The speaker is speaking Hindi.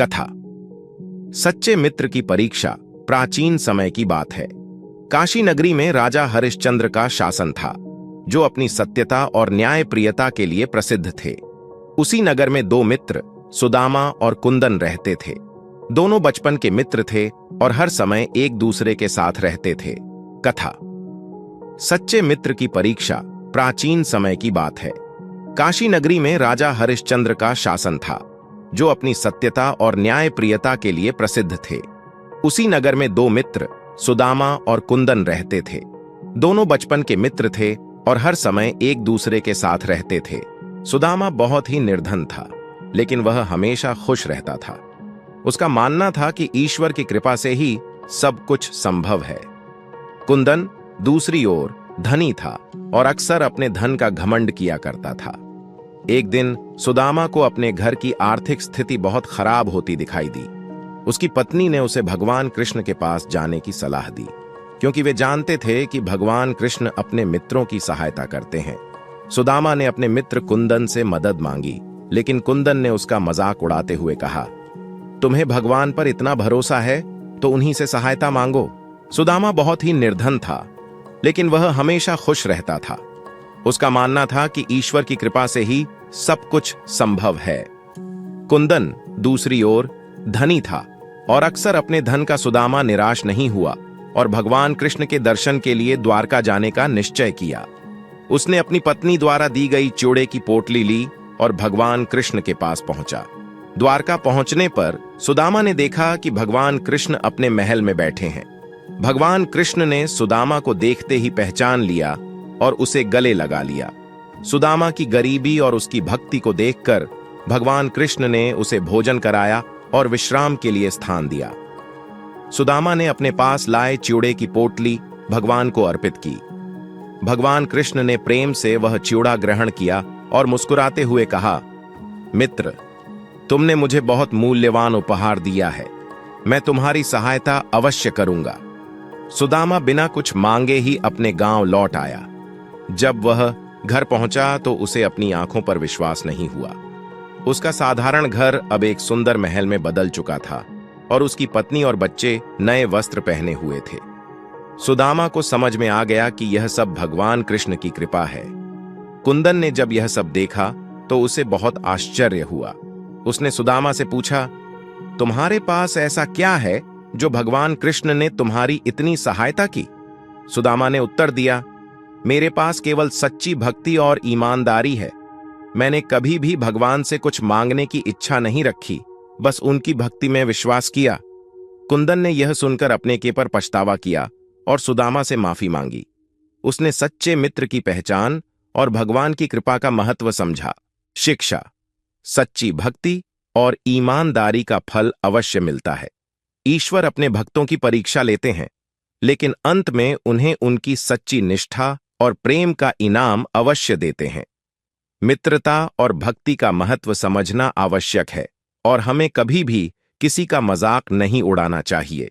कथा। सच्चे मित्र की परीक्षा। प्राचीन समय की बात है। काशी नगरी में राजा हरिश्चंद्र का शासन था, जो अपनी सत्यता और न्यायप्रियता के लिए प्रसिद्ध थे। उसी नगर में दो मित्र सुदामा और कुंदन रहते थे। दोनों बचपन के मित्र थे और हर समय एक दूसरे के साथ रहते थे। कथा। सच्चे मित्र की परीक्षा। प्राचीन समय की बात है। काशी नगरी में राजा हरिश्चंद्र का शासन था, जो अपनी सत्यता और न्यायप्रियता के लिए प्रसिद्ध थे। उसी नगर में दो मित्र सुदामा और कुंदन रहते थे। दोनों बचपन के मित्र थे और हर समय एक दूसरे के साथ रहते थे। सुदामा बहुत ही निर्धन था, लेकिन वह हमेशा खुश रहता था। उसका मानना था कि ईश्वर की कृपा से ही सब कुछ संभव है। कुंदन दूसरी ओर धनी था और अक्सर अपने धन का घमंड किया करता था। एक दिन सुदामा को अपने घर की आर्थिक स्थिति बहुत खराब होती दिखाई दी। उसकी पत्नी ने उसे भगवान कृष्ण के पास जाने की सलाह दी, क्योंकि वे जानते थे कि भगवान कृष्ण अपने मित्रों की सहायता करते हैं। सुदामा ने अपने मित्र कुंदन से मदद मांगी, लेकिन कुंदन ने उसका मजाक उड़ाते हुए कहा, तुम्हें भगवान पर इतना भरोसा है तो उन्हीं से सहायता मांगो। सुदामा बहुत ही निर्धन था, लेकिन वह हमेशा खुश रहता था। उसका मानना था कि ईश्वर की कृपा से ही सब कुछ संभव है। कुंदन दूसरी ओर धनी था और अक्सर अपने धन का सुदामा निराश नहीं हुआ और भगवान कृष्ण के दर्शन के लिए द्वारका जाने का निश्चय किया। उसने अपनी पत्नी द्वारा दी गई चूड़े की पोटली ली और भगवान कृष्ण के पास पहुंचा। द्वारका पहुंचने पर सुदामा ने देखा कि भगवान कृष्ण अपने महल में बैठे हैं। भगवान कृष्ण ने सुदामा को देखते ही पहचान लिया और उसे गले लगा लिया। सुदामा की गरीबी और उसकी भक्ति को देखकर भगवान कृष्ण ने उसे भोजन कराया और विश्राम के लिए स्थान दिया। सुदामा ने अपने पास लाए च्यूड़े की पोटली भगवान को अर्पित की। भगवान कृष्ण ने प्रेम से वह च्यूड़ा ग्रहण किया और मुस्कुराते हुए कहा, मित्र, तुमने मुझे बहुत मूल्यवान उपहार दिया है। मैं तुम्हारी सहायता अवश्य करूंगा। सुदामा बिना कुछ मांगे ही अपने गांव लौट आया। जब वह घर पहुंचा तो उसे अपनी आंखों पर विश्वास नहीं हुआ। उसका साधारण घर अब एक सुंदर महल में बदल चुका था और उसकी पत्नी और बच्चे नए वस्त्र पहने हुए थे। सुदामा को समझ में आ गया कि यह सब भगवान कृष्ण की कृपा है। कुंदन ने जब यह सब देखा तो उसे बहुत आश्चर्य हुआ। उसने सुदामा से पूछा, तुम्हारे पास ऐसा क्या है जो भगवान कृष्ण ने तुम्हारी इतनी सहायता की? सुदामा ने उत्तर दिया, मेरे पास केवल सच्ची भक्ति और ईमानदारी है। मैंने कभी भी भगवान से कुछ मांगने की इच्छा नहीं रखी, बस उनकी भक्ति में विश्वास किया। कुंदन ने यह सुनकर अपने के पर पछतावा किया और सुदामा से माफी मांगी। उसने सच्चे मित्र की पहचान और भगवान की कृपा का महत्व समझा। शिक्षा। सच्ची भक्ति और ईमानदारी का फल अवश्य मिलता है। ईश्वर अपने भक्तों की परीक्षा लेते हैं, लेकिन अंत में उन्हें उनकी सच्ची निष्ठा और प्रेम का इनाम अवश्य देते हैं। मित्रता और भक्ति का महत्व समझना आवश्यक है और हमें कभी भी किसी का मजाक नहीं उड़ाना चाहिए।